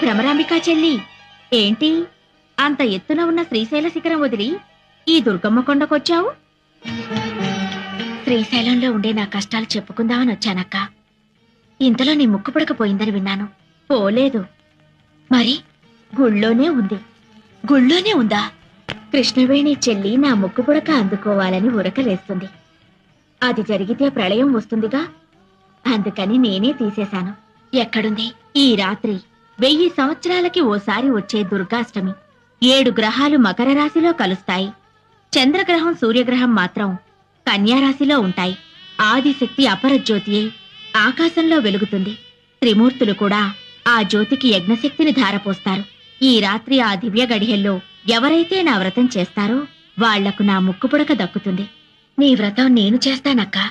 భ్రమరాంబికా చెల్లి, ఏంటి అంత ఎత్తున ఉన్న శ్రీశైల శిఖరం వదిలి ఈ దుర్గమ్మ కొండకొచ్చావు? శ్రీశైలంలో ఉండే నా కష్టాలు చెప్పుకుందామని వచ్చానక్క. ఇంతలో నీ ముక్కు పుడకపోయిందని విన్నాను. పోలేదు. మరి గుళ్ళోనే ఉంది. గుళ్ళోనే ఉందా? కృష్ణవేణి చెల్లి నా ముక్కు పుడక అందుకోవాలని ఉరకలేస్తుంది. అది జరిగితే ప్రళయం వస్తుందిగా, అందుకని నేనే తీసేశాను. ఎక్కడుంది? ఈ రాత్రి 1000 సంవత్సరాలకి ఓసారి వచ్చే దుర్గాష్టమి. 7 గ్రహాలు మకర రాశిలో కలుస్తాయి. చంద్రగ్రహం సూర్యగ్రహం మాత్రం కన్యారాశిలో ఉంటాయి. ఆదిశక్తి అపరజ్యోతియే ఆకాశంలో వెలుగుతుంది. త్రిమూర్తులు కూడా ఆ జ్యోతికి యజ్ఞశక్తిని ధారపోస్తారు. ఈ రాత్రి ఆ దివ్య గడియల్లో ఎవరైతే నా వ్రతం చేస్తారో వాళ్లకు నా ముక్కుపుడక దక్కుతుంది. నీ వ్రతం నేను చేస్తానక్కా.